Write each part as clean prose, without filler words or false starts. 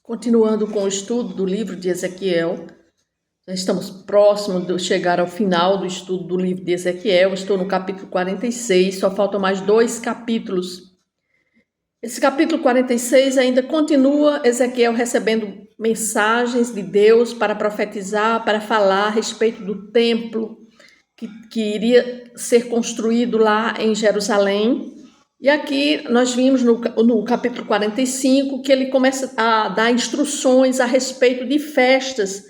Continuando com o estudo do livro de Ezequiel, já estamos próximos de chegar ao final do estudo do livro de Ezequiel. Estou no capítulo 46, só faltam mais 2 capítulos. Esse capítulo 46 ainda continua Ezequiel recebendo mensagens de Deus para profetizar, para falar a respeito do templo que iria ser construído lá em Jerusalém. E aqui nós vimos no capítulo 45 que ele começa a dar instruções a respeito de festas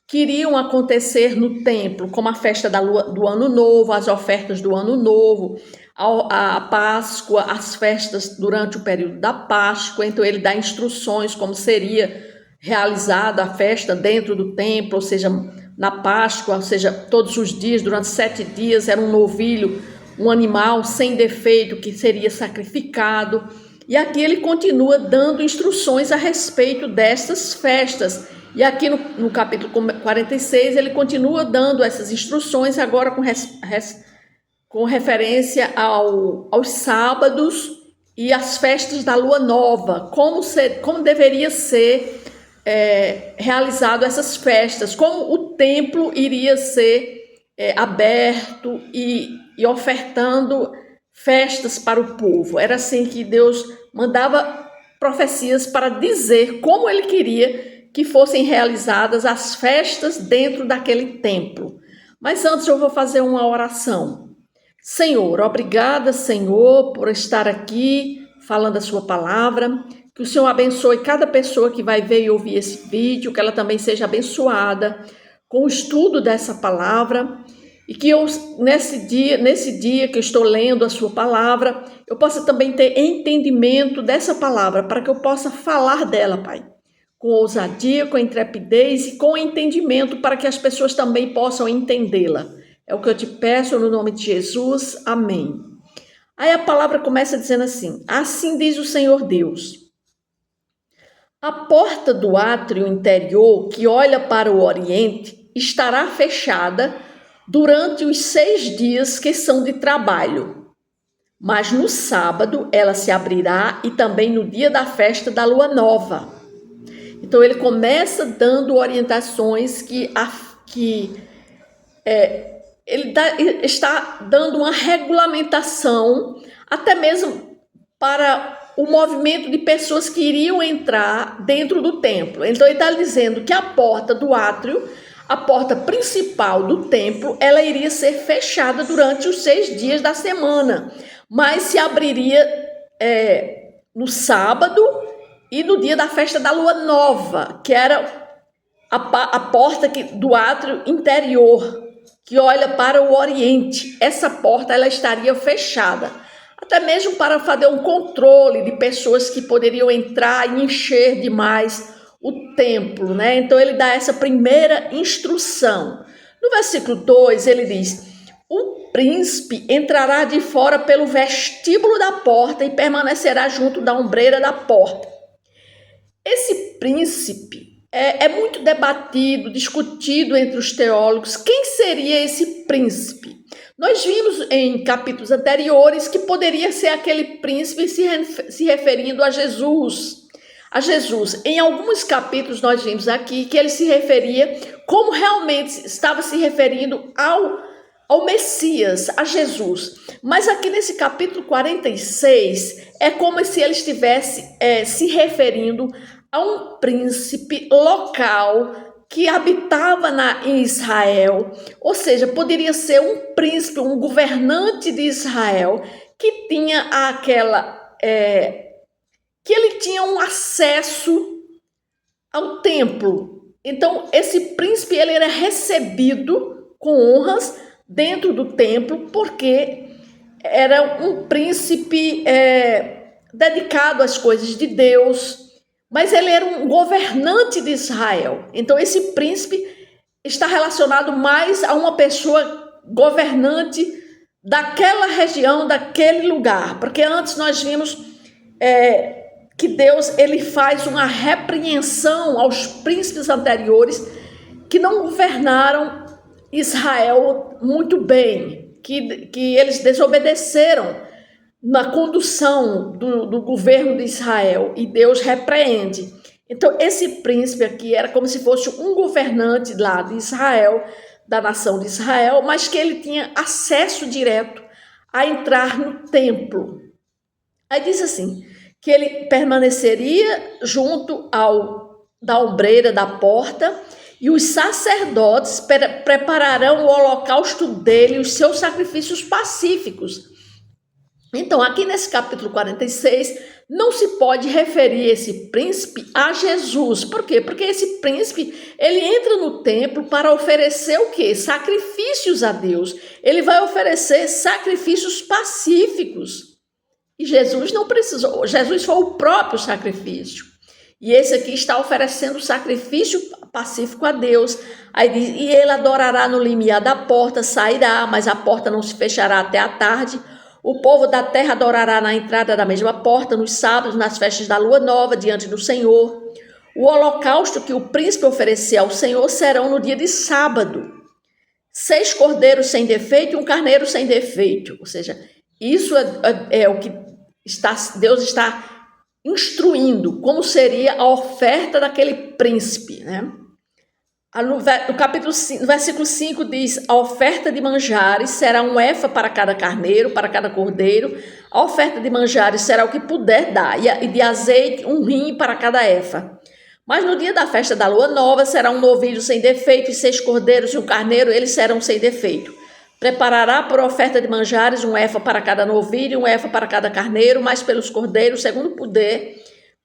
que iriam acontecer no templo, como a festa do Ano Novo, as ofertas do Ano Novo, a Páscoa, as festas durante o período da Páscoa. Então ele dá instruções como seria realizada a festa dentro do templo, ou seja, na Páscoa, ou seja, todos os dias, durante 7 dias, era um novilho, um animal sem defeito que seria sacrificado. E aqui ele continua dando instruções a respeito destas festas. E aqui no capítulo 46 ele continua dando essas instruções, agora com referência aos sábados e às festas da lua nova, como deveria ser realizado essas festas, como o templo iria ser aberto e ofertando festas para o povo. Era assim que Deus mandava profecias para dizer como ele queria que fossem realizadas as festas dentro daquele templo. Mas antes eu vou fazer uma oração. Senhor, obrigada, Senhor, por estar aqui falando a sua palavra. Que o Senhor abençoe cada pessoa que vai ver e ouvir esse vídeo, que ela também seja abençoada com o estudo dessa palavra. E que eu, nesse dia que eu estou lendo a sua palavra, eu possa também ter entendimento dessa palavra, para que eu possa falar dela, Pai, com ousadia, com intrepidez e com entendimento, para que as pessoas também possam entendê-la. É o que eu te peço no nome de Jesus. Amém. Aí a palavra começa dizendo assim: assim diz o Senhor Deus: a porta do átrio interior que olha para o oriente estará fechada durante os 6 dias que são de trabalho, mas no sábado ela se abrirá e também no dia da festa da lua nova. Então ele começa dando orientações ele está dando uma regulamentação até mesmo para o movimento de pessoas que iriam entrar dentro do templo. Então ele está dizendo que a porta do átrio, a porta principal do templo, ela iria ser fechada durante os 6 dias da semana, mas se abriria no sábado e no dia da festa da lua nova, que era a porta do átrio interior, que olha para o oriente. Essa porta ela estaria fechada, até mesmo para fazer um controle de pessoas que poderiam entrar e encher demais o templo, né? Então ele dá essa primeira instrução. No versículo 2 ele diz: o príncipe entrará de fora pelo vestíbulo da porta e permanecerá junto da ombreira da porta. Esse príncipe é muito debatido, discutido entre os teólogos. Quem seria esse príncipe? Nós vimos em capítulos anteriores que poderia ser aquele príncipe se referindo a Jesus. Em alguns capítulos nós vimos aqui que ele se referia como realmente estava se referindo ao Messias, a Jesus. Mas aqui nesse capítulo 46 é como se ele estivesse se referindo a um príncipe local que habitava em Israel, ou seja, poderia ser um príncipe, um governante de Israel que tinha que ele tinha um acesso ao templo. Então, esse príncipe ele era recebido com honras dentro do templo, porque era um príncipe dedicado às coisas de Deus, mas ele era um governante de Israel. Então, esse príncipe está relacionado mais a uma pessoa governante daquela região, daquele lugar, porque antes nós vimos que Deus ele faz uma repreensão aos príncipes anteriores que não governaram Israel muito bem, que eles desobedeceram na condução do governo de Israel, e Deus repreende. Então, esse príncipe aqui era como se fosse um governante lá de Israel, da nação de Israel, mas que ele tinha acesso direto a entrar no templo. Aí diz assim, que ele permaneceria junto da ombreira da porta, e os sacerdotes prepararão o holocausto dele e os seus sacrifícios pacíficos. Então, aqui nesse capítulo 46, não se pode referir esse príncipe a Jesus. Por quê? Porque esse príncipe, ele entra no templo para oferecer o quê? Sacrifícios a Deus. Ele vai oferecer sacrifícios pacíficos. E Jesus não precisou. Jesus foi o próprio sacrifício. E esse aqui está oferecendo sacrifício pacífico a Deus. Aí diz, e ele adorará no limiar da porta, sairá, mas a porta não se fechará até a tarde. O povo da terra adorará na entrada da mesma porta, nos sábados, nas festas da lua nova, diante do Senhor. O holocausto que o príncipe oferecer ao Senhor serão no dia de sábado. 6 cordeiros sem defeito e um carneiro sem defeito. Ou seja, isso é o que Deus está instruindo, como seria a oferta daquele príncipe, né? No capítulo 5, no versículo 5 diz, a oferta de manjares será um efa para cada carneiro, para cada cordeiro. A oferta de manjares será o que puder dar, e de azeite um rim para cada efa. Mas no dia da festa da lua nova será um novilho sem defeito, e 6 cordeiros e um carneiro, eles serão sem defeito. Preparará por oferta de manjares um efa para cada novilho e um efa para cada carneiro, mas pelos cordeiros, segundo puder,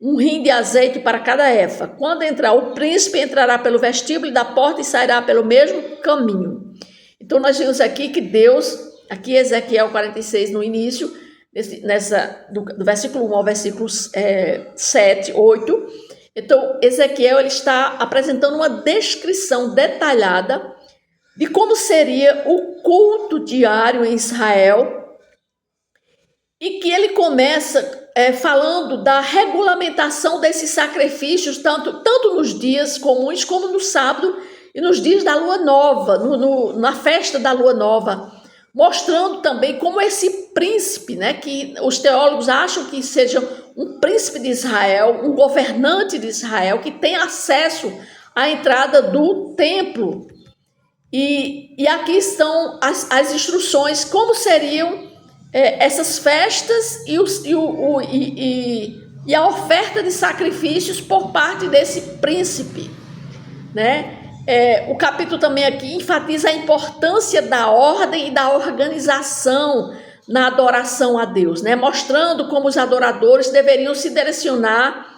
um rim de azeite para cada efa. Quando entrar o príncipe, entrará pelo vestíbulo da porta e sairá pelo mesmo caminho. Então, nós vimos aqui que Deus, aqui Ezequiel 46, no início, do versículo 1 ao versículo 7, 8. Então, Ezequiel ele está apresentando uma descrição detalhada de como seria o culto diário em Israel, e que ele começa falando da regulamentação desses sacrifícios, tanto nos dias comuns como no sábado e nos dias da lua nova, na festa da lua nova, mostrando também como esse príncipe, né, que os teólogos acham que seja um príncipe de Israel, um governante de Israel, que tem acesso à entrada do templo. E aqui estão as instruções, como seriam essas festas e a oferta de sacrifícios por parte desse príncipe, né? O capítulo também aqui enfatiza a importância da ordem e da organização na adoração a Deus, né? Mostrando como os adoradores deveriam se direcionar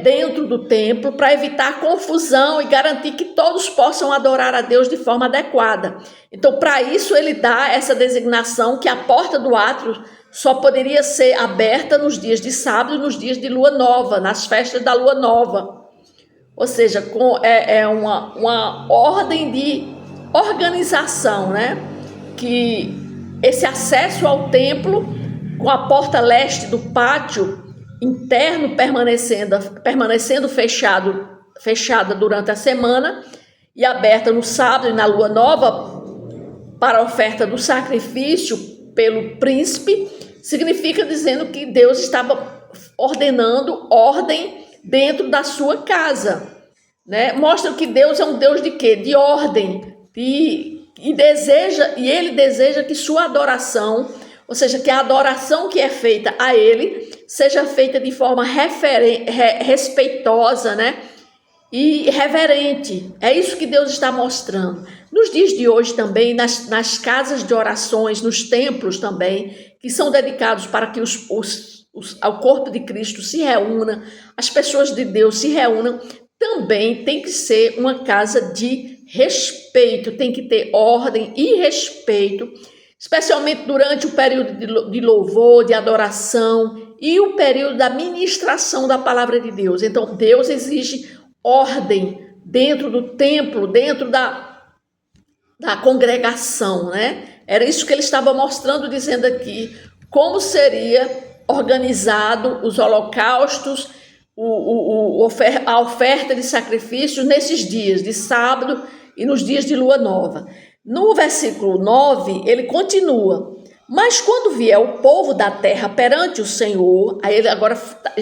dentro do templo para evitar confusão e garantir que todos possam adorar a Deus de forma adequada. Então, para isso, ele dá essa designação que a porta do átrio só poderia ser aberta nos dias de sábado e nos dias de lua nova, nas festas da lua nova. Ou seja, uma ordem de organização, né? Que esse acesso ao templo, com a porta leste do pátio interno permanecendo fechada durante a semana e aberta no sábado e na lua nova para a oferta do sacrifício pelo príncipe, significa dizendo que Deus estava ordenando ordem dentro da sua casa, né? Mostra que Deus é um Deus de quê? De ordem, e ele deseja que sua adoração, ou seja, que a adoração que é feita a ele seja feita de forma respeitosa, né? E reverente. É isso que Deus está mostrando. Nos dias de hoje também, nas casas de orações, nos templos também, que são dedicados para que ao corpo de Cristo se reúna, as pessoas de Deus se reúnam, também tem que ser uma casa de respeito, tem que ter ordem e respeito, especialmente durante o período de louvor, de adoração e o período da ministração da palavra de Deus. Então, Deus exige ordem dentro do templo, dentro da congregação, né? Era isso que ele estava mostrando, dizendo aqui, como seria organizado os holocaustos, a oferta de sacrifícios nesses dias de sábado e nos dias de lua nova. No versículo 9, ele continua. Mas quando vier o povo da terra perante o Senhor, aí ele agora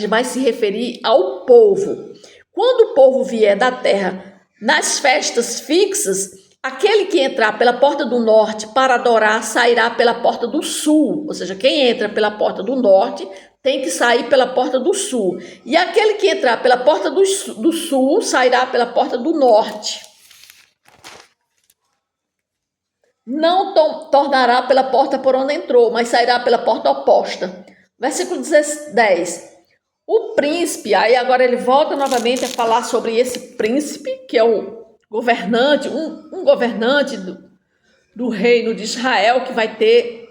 vai se referir ao povo. Quando o povo vier da terra nas festas fixas, aquele que entrar pela porta do norte para adorar sairá pela porta do sul. Ou seja, quem entra pela porta do norte tem que sair pela porta do sul. E aquele que entrar pela porta do sul sairá pela porta do norte. Não tornará pela porta por onde entrou, mas sairá pela porta oposta. Versículo 10. O príncipe, aí agora ele volta novamente a falar sobre esse príncipe, que é o governante, um governante do reino de Israel, que vai ter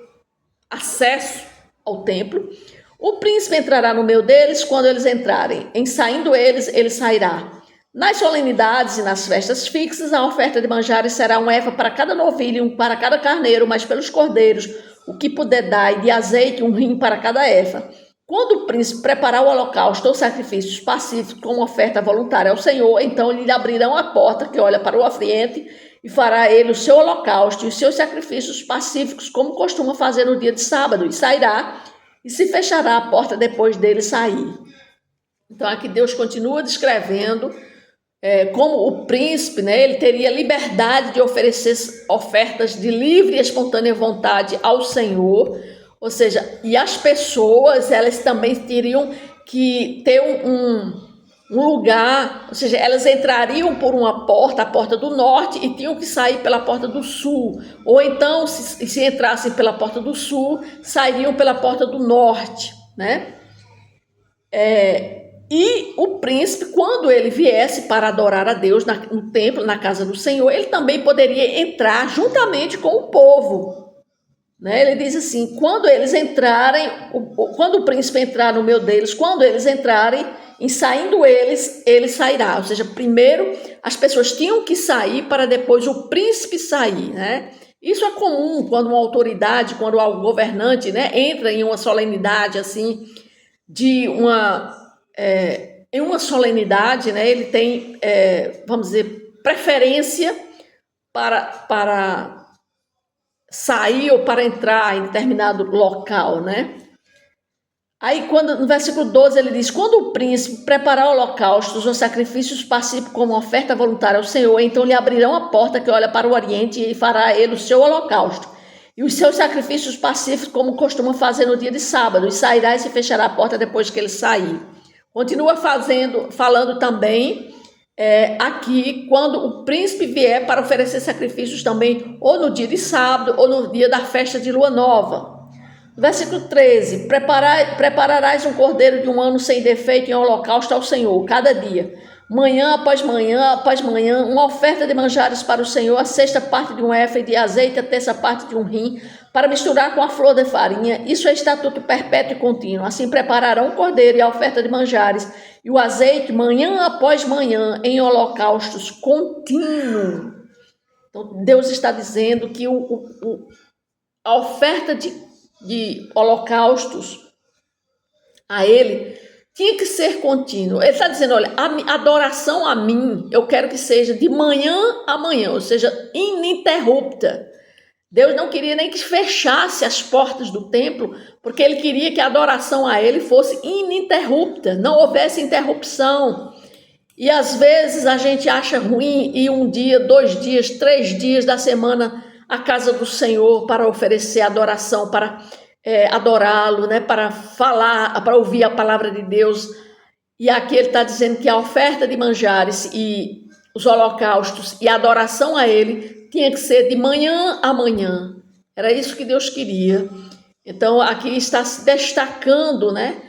acesso ao templo. O príncipe entrará no meio deles quando eles entrarem. Em saindo eles, ele sairá. Nas solenidades e nas festas fixas, a oferta de manjares será um efa para cada novilho e um para cada carneiro, mas pelos cordeiros, o que puder dar, e de azeite, um rim para cada efa. Quando o príncipe preparar o holocausto ou sacrifícios pacíficos como oferta voluntária ao Senhor, então lhe abrirão a porta que olha para o oriente e fará ele o seu holocausto e os seus sacrifícios pacíficos, como costuma fazer no dia de sábado, e sairá e se fechará a porta depois dele sair. Então aqui Deus continua descrevendo como o príncipe, né, ele teria liberdade de oferecer ofertas de livre e espontânea vontade ao Senhor, ou seja, e as pessoas, elas também teriam que ter um lugar, ou seja, elas entrariam por uma porta, a porta do norte, e tinham que sair pela porta do sul, ou então, se entrassem pela porta do sul, sairiam pela porta do norte, né? E o príncipe, quando ele viesse para adorar a Deus no templo, na casa do Senhor, ele também poderia entrar juntamente com o povo. Né? Ele diz assim, quando eles entrarem, quando o príncipe entrar no meio deles, quando eles entrarem, em saindo eles, ele sairá. Ou seja, primeiro as pessoas tinham que sair para depois o príncipe sair. Né? Isso é comum quando uma autoridade, quando o governante, né, entra em uma solenidade assim, em uma solenidade, né, ele tem, vamos dizer, preferência para sair ou para entrar em determinado local, né? Aí, no versículo 12, ele diz, quando o príncipe preparar holocaustos ou sacrifícios pacíficos como oferta voluntária ao Senhor, então lhe abrirão a porta que olha para o oriente e fará ele o seu holocausto e os seus sacrifícios pacíficos como costuma fazer no dia de sábado, e sairá e se fechará a porta depois que ele sair. Continua falando também aqui, quando o príncipe vier para oferecer sacrifícios também, ou no dia de sábado, ou no dia da festa de lua nova. Versículo 13, prepararás um cordeiro de um ano sem defeito em holocausto ao Senhor, cada dia. Manhã após manhã, uma oferta de manjares para o Senhor, a sexta parte de um efa de azeite, a terça parte de um rim, para misturar com a flor de farinha. Isso é estatuto perpétuo e contínuo. Assim prepararão o cordeiro e a oferta de manjares e o azeite manhã após manhã em holocaustos contínuos. Então Deus está dizendo que a oferta de holocaustos a Ele tinha que ser contínuo. Ele está dizendo, olha, a adoração a mim, eu quero que seja de manhã a manhã, ou seja, ininterrupta. Deus não queria nem que fechasse as portas do templo, porque ele queria que a adoração a ele fosse ininterrupta, não houvesse interrupção. E às vezes a gente acha ruim ir 1 dia, 2 dias, 3 dias da semana à casa do Senhor para oferecer adoração, para adorá-lo, né, para falar, para ouvir a palavra de Deus. E aqui ele está dizendo que a oferta de manjares e os holocaustos e a adoração a ele tinha que ser de manhã a manhã. Era isso que Deus queria. Então aqui está se destacando, né,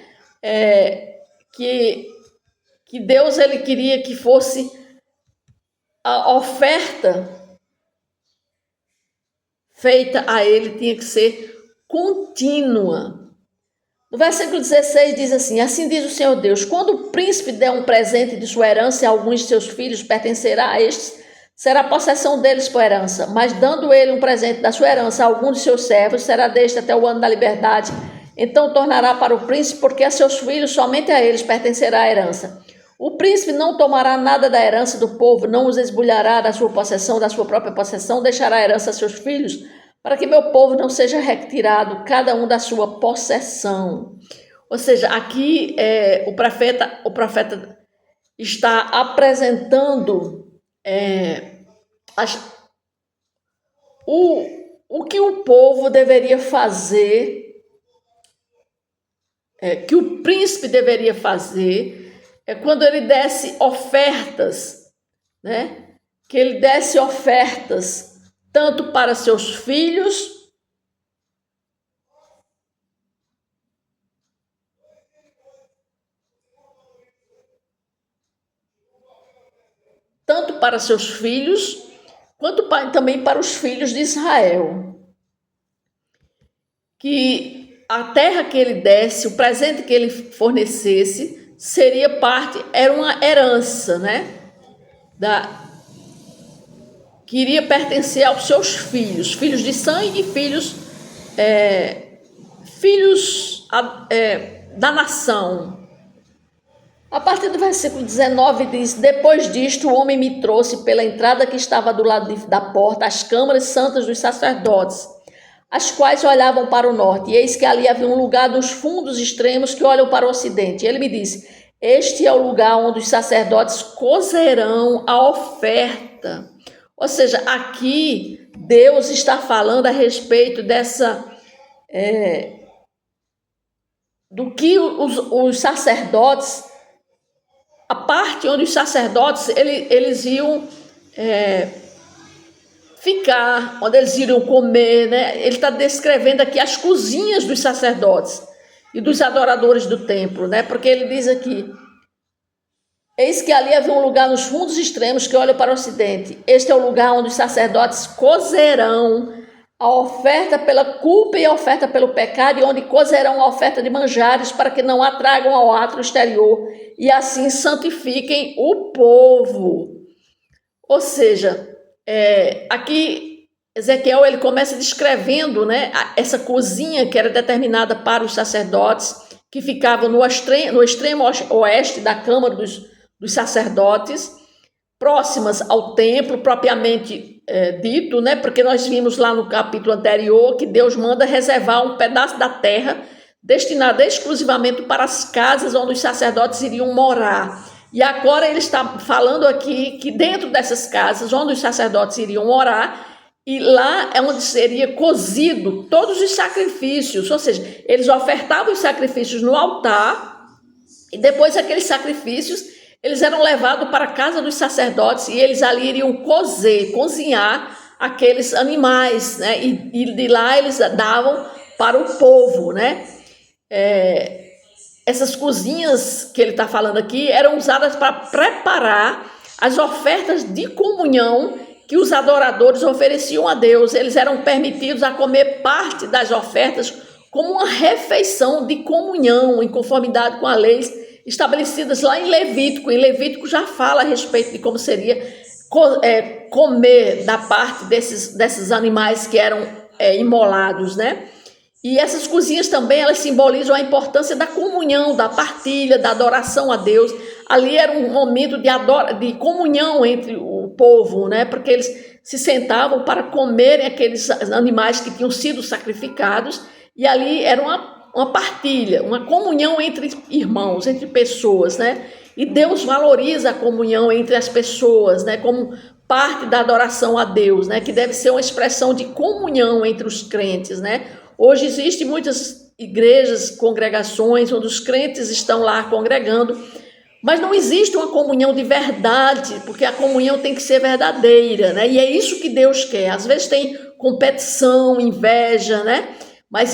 que Deus ele queria que fosse a oferta feita a ele tinha que ser contínua. No versículo 16 diz assim, assim diz o Senhor Deus, quando o príncipe der um presente de sua herança a alguns de seus filhos, pertencerá a estes, será possessão deles por herança, mas dando ele um presente da sua herança a algum de seus servos, será deste até o ano da liberdade, então tornará para o príncipe, porque a seus filhos, somente a eles pertencerá a herança. O príncipe não tomará nada da herança do povo, não os esbulhará da sua possessão, da sua própria possessão, deixará a herança a seus filhos, para que meu povo não seja retirado, cada um da sua possessão. Ou seja, aqui o profeta está apresentando o que o povo deveria fazer, que o príncipe deveria fazer, quando ele desse ofertas, né? Que ele desse ofertas tanto para seus filhos, quanto também para os filhos de Israel. Que a terra que ele desse, o presente que ele fornecesse, era uma herança, né? Que iria pertencer aos seus filhos de sangue e filhos da nação. A partir do versículo 19 diz: depois disto, o homem me trouxe pela entrada que estava do lado da porta as câmaras santas dos sacerdotes, as quais olhavam para o norte, e eis que ali havia um lugar dos fundos extremos que olham para o ocidente. E ele me disse: este é o lugar onde os sacerdotes cozerão a oferta. Ou seja, aqui Deus está falando a respeito do que os sacerdotes, a parte onde os sacerdotes eles iam ficar, onde eles iriam comer, né? Ele está descrevendo aqui as cozinhas dos sacerdotes e dos adoradores do templo, né? Porque ele diz aqui: eis que ali havia um lugar nos fundos extremos que olha para o ocidente. Este é o lugar onde os sacerdotes cozerão a oferta pela culpa e a oferta pelo pecado, e onde cozerão a oferta de manjares, para que não a tragam ao átrio exterior, e assim santifiquem o povo. Ou seja, aqui Ezequiel ele começa descrevendo, né, essa cozinha que era determinada para os sacerdotes, que ficavam no extremo oeste da Câmara dos Sacerdotes, próximas ao templo propriamente dito, né? Porque nós vimos lá no capítulo anterior que Deus manda reservar um pedaço da terra destinado exclusivamente para as casas onde os sacerdotes iriam morar. E agora ele está falando aqui que dentro dessas casas onde os sacerdotes iriam morar, e lá é onde seria cozido todos os sacrifícios, ou seja, eles ofertavam os sacrifícios no altar, e depois aqueles sacrifícios eles eram levados para a casa dos sacerdotes, e eles ali iriam cozinhar aqueles animais, né? E de lá eles davam para o povo, né? Essas cozinhas que ele está falando aqui eram usadas para preparar as ofertas de comunhão que os adoradores ofereciam a Deus. Eles eram permitidos a comer parte das ofertas como uma refeição de comunhão, em conformidade com a lei estabelecidas lá em Levítico. Em Levítico já fala a respeito de como seria comer da parte desses animais que eram imolados, né? E essas cozinhas também, elas simbolizam a importância da comunhão, da partilha, da adoração a Deus. Ali era um momento de comunhão entre o povo, né? Porque eles se sentavam para comerem aqueles animais que tinham sido sacrificados, e ali era uma partilha, uma comunhão entre irmãos, entre pessoas, né? E Deus valoriza a comunhão entre as pessoas, né? Como parte da adoração a Deus, né? Que deve ser uma expressão de comunhão entre os crentes, né? Hoje existem muitas igrejas, congregações, onde os crentes estão lá congregando, mas não existe uma comunhão de verdade, porque a comunhão tem que ser verdadeira, né? E é isso que Deus quer. Às vezes tem competição, inveja, né? Mas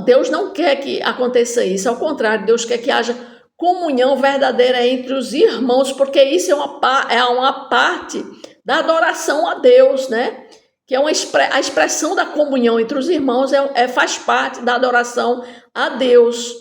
Deus não quer que aconteça isso. Ao contrário, Deus quer que haja comunhão verdadeira entre os irmãos, porque isso é uma parte da adoração a Deus, né? Que é a expressão da comunhão entre os irmãos, faz parte da adoração a Deus.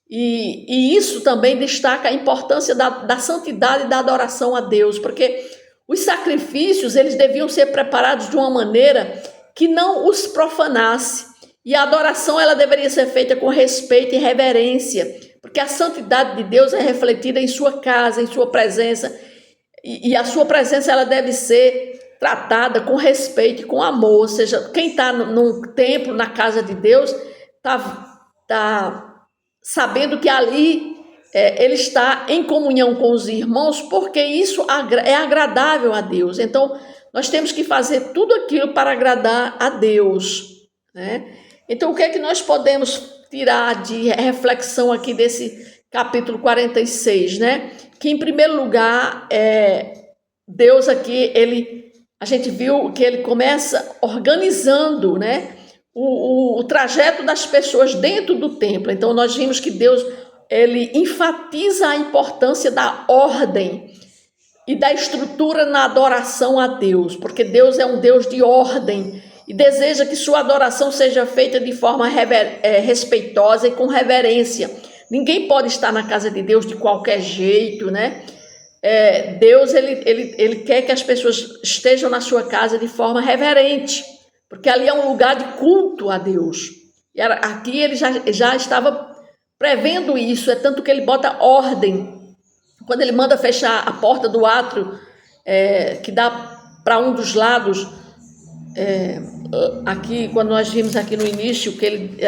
E isso também destaca a importância da santidade da adoração a Deus, porque os sacrifícios eles deviam ser preparados de uma maneira que não os profanasse. E a adoração ela deveria ser feita com respeito e reverência, porque a santidade de Deus é refletida em sua casa, em sua presença, e a sua presença ela deve ser tratada com respeito e com amor. Ou seja, quem está num templo, na casa de Deus, está sabendo que ali ele está em comunhão com os irmãos, porque isso é agradável a Deus. Então, nós temos que fazer tudo aquilo para agradar a Deus, né? Então, o que é que nós podemos tirar de reflexão aqui desse capítulo 46, né? Que, em primeiro lugar, Deus aqui, a gente viu que ele começa organizando, né, o trajeto das pessoas dentro do templo. Então, nós vimos que Deus, ele enfatiza a importância da ordem e da estrutura na adoração a Deus, porque Deus é um Deus de ordem e deseja que sua adoração seja feita de forma respeitosa e com reverência. Ninguém pode estar na casa de Deus de qualquer jeito, né? Deus, ele quer que as pessoas estejam na sua casa de forma reverente, porque ali é um lugar de culto a Deus. E aqui ele já estava prevendo isso, é tanto que ele bota ordem. Quando ele manda fechar a porta do átrio, que dá para um dos lados, aqui, quando nós vimos aqui no início, que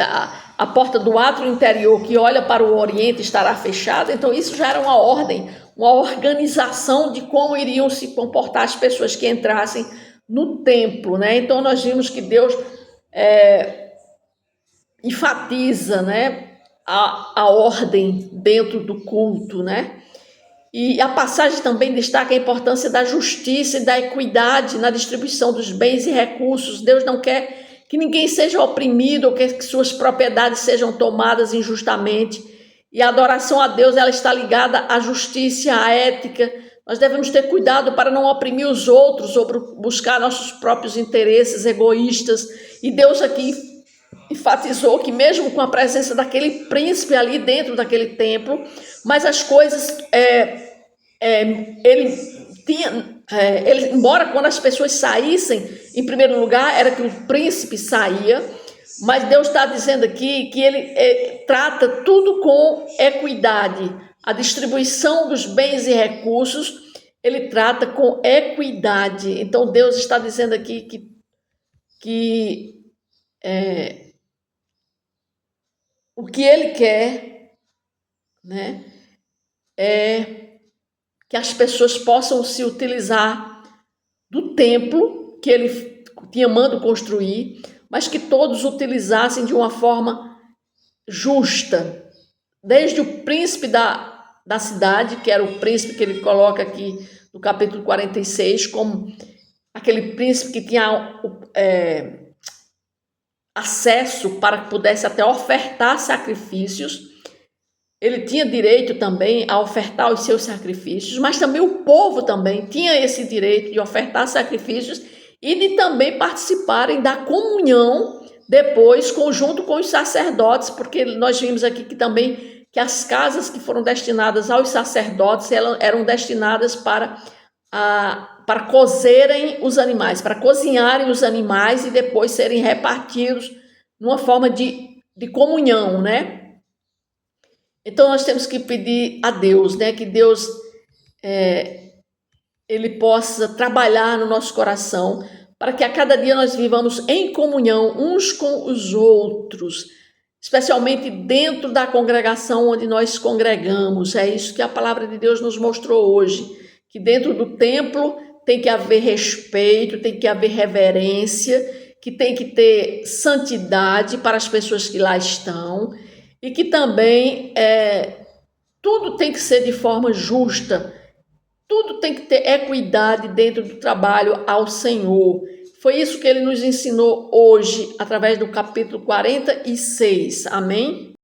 a porta do átrio interior que olha para o oriente estará fechada, então isso já era uma ordem, uma organização de como iriam se comportar as pessoas que entrassem no templo, né? Então nós vimos que Deus enfatiza, né, a ordem dentro do culto, né? E a passagem também destaca a importância da justiça e da equidade na distribuição dos bens e recursos. Deus não quer que ninguém seja oprimido ou que suas propriedades sejam tomadas injustamente. E a adoração a Deus, ela está ligada à justiça, à ética. Nós devemos ter cuidado para não oprimir os outros ou buscar nossos próprios interesses egoístas. E Deus aqui enfatizou que mesmo com a presença daquele príncipe ali dentro daquele templo, mas as coisas, embora quando as pessoas saíssem, em primeiro lugar era que o príncipe saía, mas Deus está dizendo aqui que ele trata tudo com equidade. A distribuição dos bens e recursos, ele trata com equidade. Então Deus está dizendo aqui que o que ele quer, né, é que as pessoas possam se utilizar do templo que ele tinha mandado construir, mas que todos utilizassem de uma forma justa, desde o príncipe da cidade, que era o príncipe que ele coloca aqui no capítulo 46, como aquele príncipe que tinha acesso para que pudesse até ofertar sacrifícios. Ele tinha direito também a ofertar os seus sacrifícios, mas também o povo também tinha esse direito de ofertar sacrifícios e de também participarem da comunhão depois, junto com os sacerdotes, porque nós vimos aqui que as casas que foram destinadas aos sacerdotes eram destinadas para cozerem os animais, para cozinharem os animais e depois serem repartidos numa forma de comunhão, né? Então nós temos que pedir a Deus, né, que Deus ele possa trabalhar no nosso coração para que a cada dia nós vivamos em comunhão uns com os outros, especialmente dentro da congregação onde nós congregamos. É isso que a palavra de Deus nos mostrou hoje, que dentro do templo tem que haver respeito, tem que haver reverência, que tem que ter santidade para as pessoas que lá estão e que também tudo tem que ser de forma justa, tudo tem que ter equidade dentro do trabalho ao Senhor. Foi isso que ele nos ensinou hoje, através do capítulo 46. Amém?